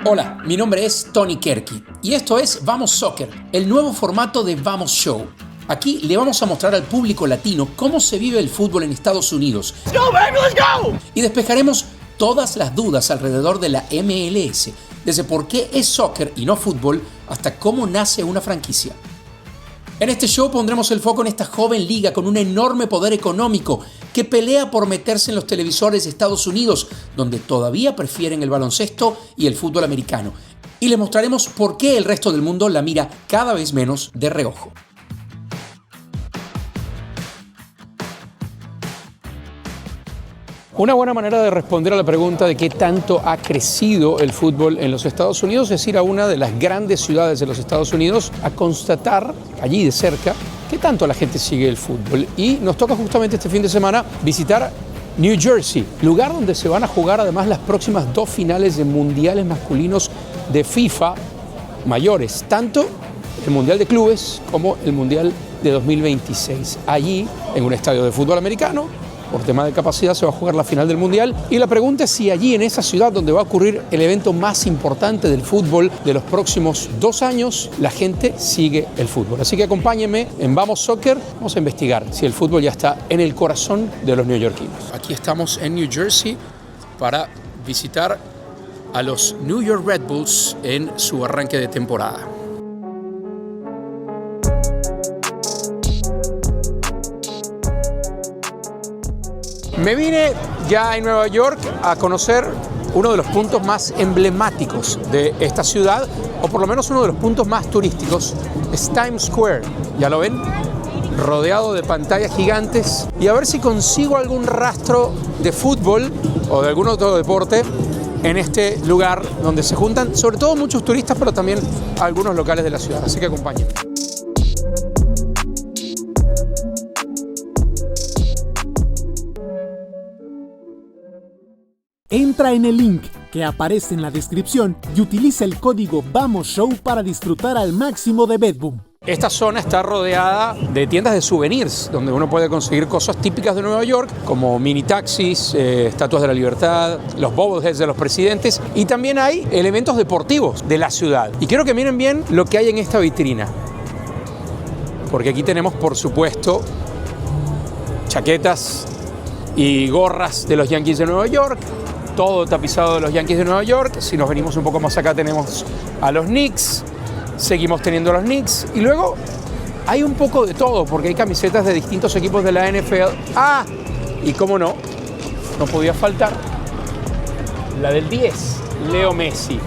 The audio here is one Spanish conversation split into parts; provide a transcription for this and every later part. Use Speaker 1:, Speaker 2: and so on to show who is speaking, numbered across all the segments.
Speaker 1: Hola, mi nombre es Tony Kerky y esto es Vamos Soccer, el nuevo formato de Vamos Show. Aquí le vamos a mostrar al público latino cómo se vive el fútbol en Estados Unidos.
Speaker 2: Let's go, baby, let's go!
Speaker 1: Y despejaremos todas las dudas alrededor de la MLS, desde por qué es soccer y no fútbol hasta cómo nace una franquicia. En este show pondremos el foco en esta joven liga con un enorme poder económico que pelea por meterse en los televisores de Estados Unidos, donde todavía prefieren el baloncesto y el fútbol americano. Y les mostraremos por qué el resto del mundo la mira cada vez menos de reojo. Una buena manera de responder a la pregunta de qué tanto ha crecido el fútbol en los Estados Unidos es ir a una de las grandes ciudades de los Estados Unidos a constatar allí de cerca qué tanto la gente sigue el fútbol. Y nos toca justamente este fin de semana visitar New Jersey, lugar donde se van a jugar además las próximas 2 finales de mundiales masculinos de FIFA mayores, tanto el Mundial de Clubes como el Mundial de 2026. Allí, en un estadio de fútbol americano, por tema de capacidad se va a jugar la final del Mundial y la pregunta es si allí en esa ciudad donde va a ocurrir el evento más importante del fútbol de los próximos 2 años, la gente sigue el fútbol. Así que acompáñenme en Vamos Soccer, vamos a investigar si el fútbol ya está en el corazón de los neoyorquinos. Aquí estamos en New Jersey para visitar a los New York Red Bulls en su arranque de temporada. Me vine ya en Nueva York a conocer uno de los puntos más emblemáticos de esta ciudad, o por lo menos uno de los puntos más turísticos, es Times Square. ¿Ya lo ven? Rodeado de pantallas gigantes. Y a ver si consigo algún rastro de fútbol o de algún otro deporte en este lugar donde se juntan, sobre todo muchos turistas, pero también algunos locales de la ciudad. Así que acompáñenme.
Speaker 3: Entra en el link que aparece en la descripción y utiliza el código VAMOSSHOW para disfrutar al máximo de Bedboom.
Speaker 1: Esta zona está rodeada de tiendas de souvenirs, donde uno puede conseguir cosas típicas de Nueva York, como mini taxis, estatuas de la libertad, los bobbleheads de los presidentes, y también hay elementos deportivos de la ciudad. Y quiero que miren bien lo que hay en esta vitrina, porque aquí tenemos, por supuesto, chaquetas y gorras de los Yankees de Nueva York, todo tapizado de los Yankees de Nueva York. Si nos venimos un poco más acá tenemos a los Knicks, seguimos teniendo a los Knicks y luego hay un poco de todo porque hay camisetas de distintos equipos de la NFL. Ah, y cómo no, no podía faltar la del 10, Leo Messi.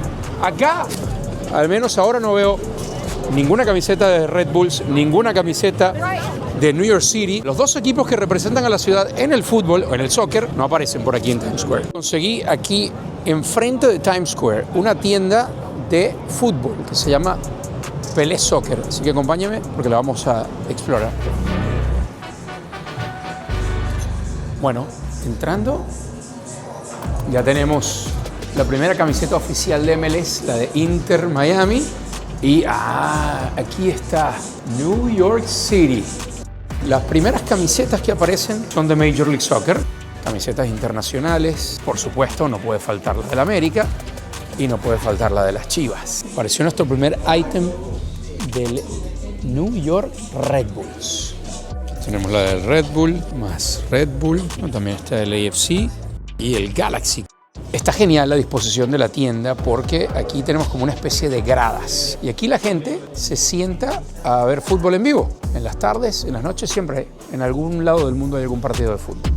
Speaker 1: Acá, al menos ahora no veo ninguna camiseta de Red Bulls, ninguna camiseta de New York City. Los 2 equipos que representan a la ciudad en el fútbol o en el soccer no aparecen por aquí en Times Square. Conseguí aquí, enfrente de Times Square, una tienda de fútbol que se llama Pelé Soccer. Así que acompáñenme porque la vamos a explorar. Bueno, entrando, ya tenemos la primera camiseta oficial de MLS, la de Inter Miami. Y aquí está New York City. Las primeras camisetas que aparecen son de Major League Soccer, camisetas internacionales. Por supuesto, no puede faltar la del América y no puede faltar la de las Chivas. Apareció nuestro primer ítem del New York Red Bulls. Tenemos la del Red Bull, más Red Bull, también está el AFC y el Galaxy. Está genial la disposición de la tienda porque aquí tenemos como una especie de gradas y aquí la gente se sienta a ver fútbol en vivo. En las tardes, en las noches, siempre en algún lado del mundo hay algún partido de fútbol.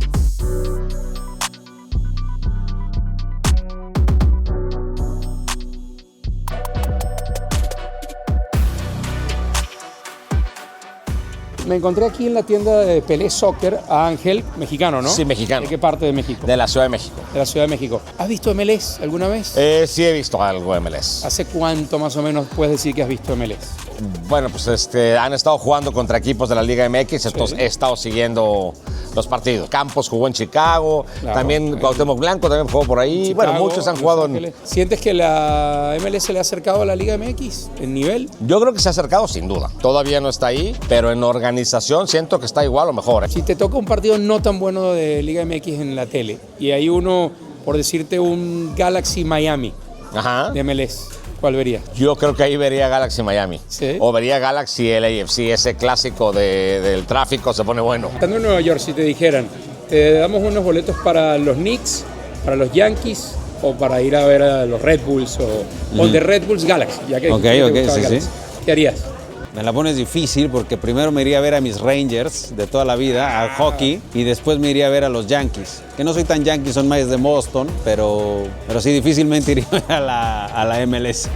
Speaker 1: Me encontré aquí en la tienda de Pelé Soccer a Ángel, mexicano, ¿no?
Speaker 4: Sí, mexicano.
Speaker 1: ¿De qué parte de México?
Speaker 4: De la Ciudad de México.
Speaker 1: De la Ciudad de México. ¿Has visto MLS alguna vez?
Speaker 4: Sí he visto algo de MLS.
Speaker 1: ¿Hace cuánto más o menos puedes decir que has visto MLS?
Speaker 4: Bueno, pues han estado jugando contra equipos de la Liga MX, sí. Entonces he estado siguiendo los partidos. Campos jugó en Chicago, claro, también Cuauhtémoc Blanco también jugó por ahí. Chicago, bueno, muchos han jugado en...
Speaker 1: ¿Sientes que la MLS le ha acercado a la Liga MX en nivel?
Speaker 4: Yo creo que se ha acercado sin duda. Todavía no está ahí, pero en organización siento que está igual o mejor.
Speaker 1: Si te toca un partido no tan bueno de Liga MX en la tele y hay uno, por decirte, un Galaxy Miami,
Speaker 4: Ajá.
Speaker 1: de MLS, ¿cuál verías?
Speaker 4: Yo creo que ahí vería Galaxy Miami.
Speaker 1: Sí.
Speaker 4: O vería Galaxy LAFC, ese clásico del tráfico se pone bueno.
Speaker 1: Estando en Nueva York, si te dijeran, te damos unos boletos para los Knicks, para los Yankees o para ir a ver a los Red Bulls o de Red Bulls Galaxy, ya que
Speaker 2: Ok,
Speaker 1: te
Speaker 2: ok,
Speaker 1: gustaba
Speaker 2: sí,
Speaker 1: Galaxy.
Speaker 2: sí.
Speaker 1: ¿Qué harías?
Speaker 2: Me la pones difícil porque primero me iría a ver a mis Rangers de toda la vida, al hockey, y después me iría a ver a los Yankees. Que no soy tan Yankees, son más de Boston, pero sí difícilmente iría a la MLS.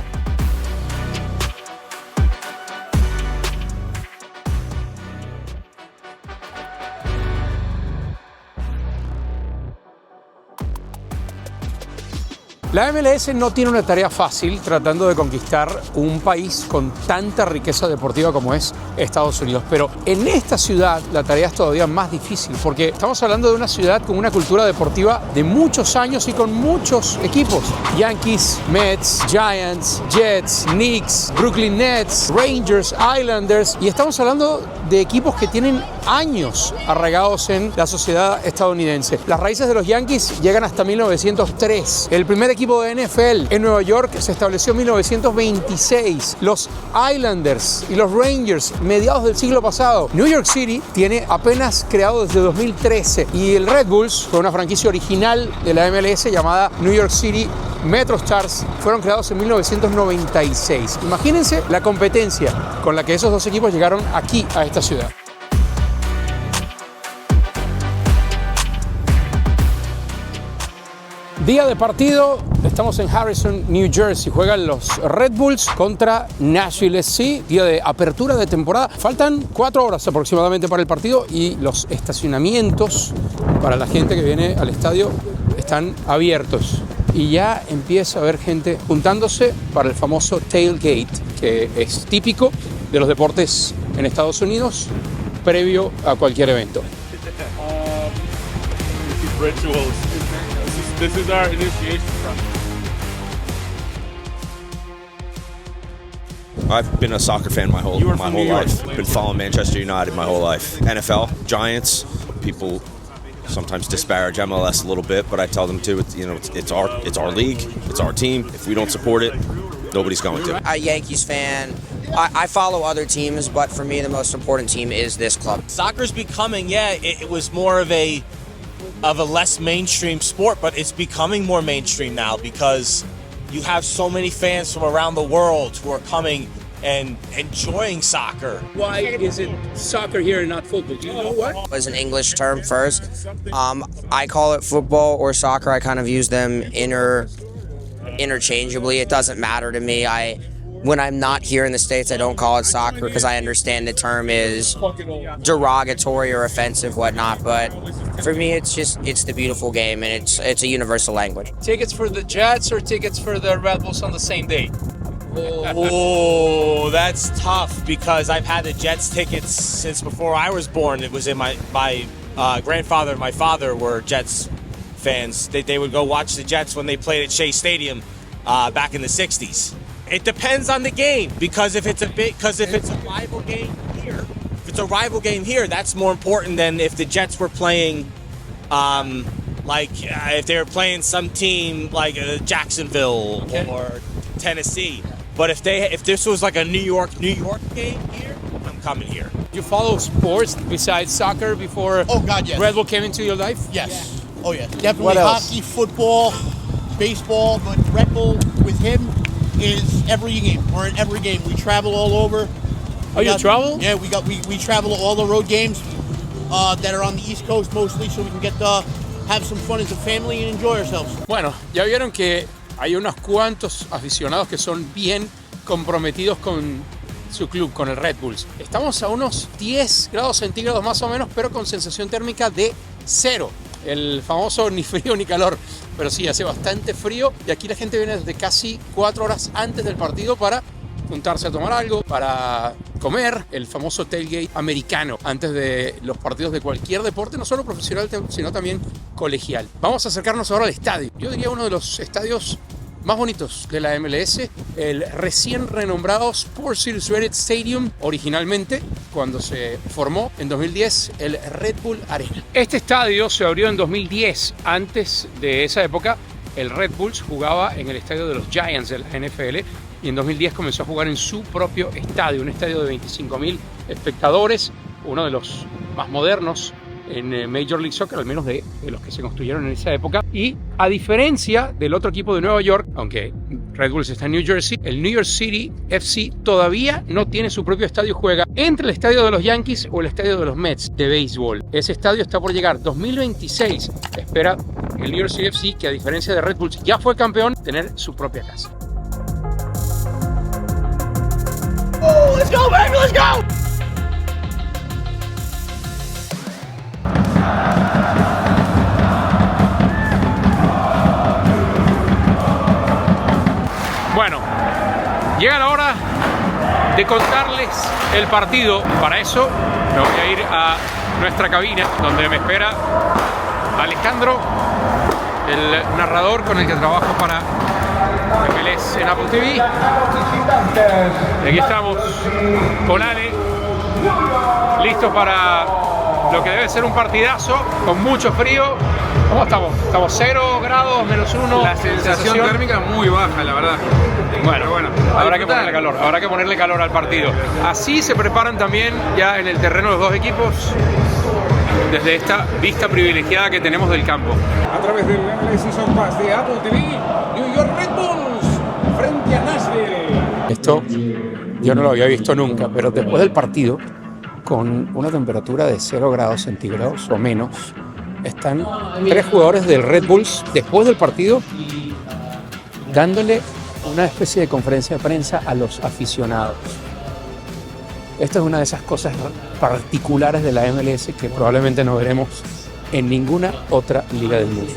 Speaker 1: La MLS no tiene una tarea fácil tratando de conquistar un país con tanta riqueza deportiva como es Estados Unidos, pero en esta ciudad la tarea es todavía más difícil porque estamos hablando de una ciudad con una cultura deportiva de muchos años y con muchos equipos. Yankees, Mets, Giants, Jets, Knicks, Brooklyn Nets, Rangers, Islanders, y estamos hablando de equipos que tienen años arraigados en la sociedad estadounidense. Las raíces de los Yankees llegan hasta 1903. El primer equipo de NFL en Nueva York se estableció en 1926. Los Islanders y los Rangers, mediados del siglo pasado. New York City tiene apenas creado desde 2013 y el Red Bulls fue una franquicia original de la MLS llamada New York City MetroStars, fueron creados en 1996. Imagínense la competencia con la que esos dos equipos llegaron aquí a esta ciudad. Día de partido, estamos en Harrison, New Jersey. Juegan los Red Bulls contra Nashville SC. Día de apertura de temporada. Faltan 4 horas aproximadamente para el partido y los estacionamientos para la gente que viene al estadio están abiertos. Y ya empieza a haber gente juntándose para el famoso tailgate, que es típico de los deportes en Estados Unidos previo a cualquier evento.
Speaker 5: Rituals. This is our initiation process.
Speaker 6: I've been a soccer fan my whole life. Been following Manchester United my whole life. NFL, Giants. People sometimes disparage MLS a little bit, but I tell them to. It's our league. It's our team. If we don't support it, nobody's going to.
Speaker 7: A Yankees fan. I follow other teams, but for me, the most important team is this club.
Speaker 8: Soccer's becoming, it was more of a less mainstream sport, but it's becoming more mainstream now because you have so many fans from around the world who are coming and enjoying soccer.
Speaker 1: Why is it soccer here and not football? Do you know what?
Speaker 7: It was an English term first. I call it football or soccer. I kind of use them interchangeably. It doesn't matter to me. When I'm not here in the States, I don't call it soccer because I understand the term is derogatory or offensive, whatnot. But for me, it's the beautiful game, and it's a universal language.
Speaker 9: Tickets for the Jets or tickets for the Red Bulls on the same day?
Speaker 8: Oh, that's tough because I've had the Jets tickets since before I was born. It was in my grandfather and my father were Jets fans. They would go watch the Jets when they played at Shea Stadium back in the 60s. It depends on the game because if it's a rival game here, that's more important than if the Jets were playing, if they were playing some team like Jacksonville or Tennessee. But if this was like a New York game here, I'm coming here.
Speaker 1: You follow sports besides soccer before
Speaker 10: Oh God, yes.
Speaker 1: Red Bull came into your life?
Speaker 10: Yes. Oh yeah. Definitely
Speaker 2: What else?
Speaker 10: hockey, football, baseball, but Red Bull with him is every game. We're in every game. We travel all over.
Speaker 1: Oh, you travel?
Speaker 10: Yeah, we travel to all the road games that are on the East Coast mostly, so we can get to have some fun as a family and enjoy ourselves.
Speaker 1: Bueno, ya vieron que hay unos cuantos aficionados que son bien comprometidos con su club, con el Red Bulls. Estamos a unos 10 grados centígrados más o menos, pero con sensación térmica de 0. El famoso ni frío ni calor, pero sí, hace bastante frío y aquí la gente viene desde casi 4 horas antes del partido para juntarse a tomar algo, para comer, el famoso tailgate americano antes de los partidos de cualquier deporte, no solo profesional, sino también colegial. Vamos a acercarnos ahora al estadio. Yo diría uno de los estadios más bonitos de la MLS, el recién renombrado Sports Illustrated Stadium, originalmente cuando se formó en 2010 el Red Bull Arena. Este estadio se abrió en 2010. Antes de esa época el Red Bulls jugaba en el estadio de los Giants de la NFL y en 2010 comenzó a jugar en su propio estadio, un estadio de 25.000 espectadores, uno de los más modernos en Major League Soccer, al menos de los que se construyeron en esa época. Y a diferencia del otro equipo de Nueva York, aunque Red Bulls está en New Jersey, el New York City FC todavía no tiene su propio estadio, juega entre el estadio de los Yankees o el estadio de los Mets de béisbol. Ese estadio está por llegar 2026. Espera el New York City FC, que a diferencia de Red Bulls ya fue campeón, tener su propia casa.
Speaker 10: Oh, let's go, baby, let's go!
Speaker 1: Bueno, llega la hora de contarles el partido. Para eso me voy a ir a nuestra cabina, donde me espera Alejandro, el narrador con el que trabajo para MLS en Apple TV. Y aquí estamos con Ale, listos para lo que debe ser un partidazo, con mucho frío. ¿Cómo estamos? Estamos 0 grados, -1.
Speaker 11: La sensación térmica muy baja, la verdad.
Speaker 1: Bueno, habrá que ponerle calor al partido. Así se preparan también ya en el terreno los dos equipos, desde esta vista privilegiada que tenemos del campo.
Speaker 11: A través del MLS Season Pass de Apple TV, New York Red Bulls frente a Nashville.
Speaker 1: Esto yo no lo había visto nunca, pero después del partido, con una temperatura de 0 grados centígrados o menos, están 3 jugadores del Red Bulls después del partido dándole una especie de conferencia de prensa a los aficionados. Esta es una de esas cosas particulares de la MLS que probablemente no veremos en ninguna otra liga del mundo.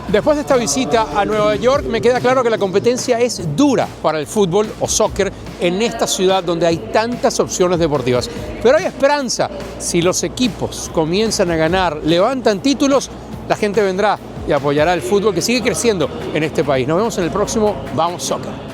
Speaker 1: Después de esta visita a Nueva York, me queda claro que la competencia es dura para el fútbol o soccer en esta ciudad donde hay tantas opciones deportivas. Pero hay esperanza. Si los equipos comienzan a ganar, levantan títulos, la gente vendrá y apoyará el fútbol que sigue creciendo en este país. Nos vemos en el próximo Vamos Soccer.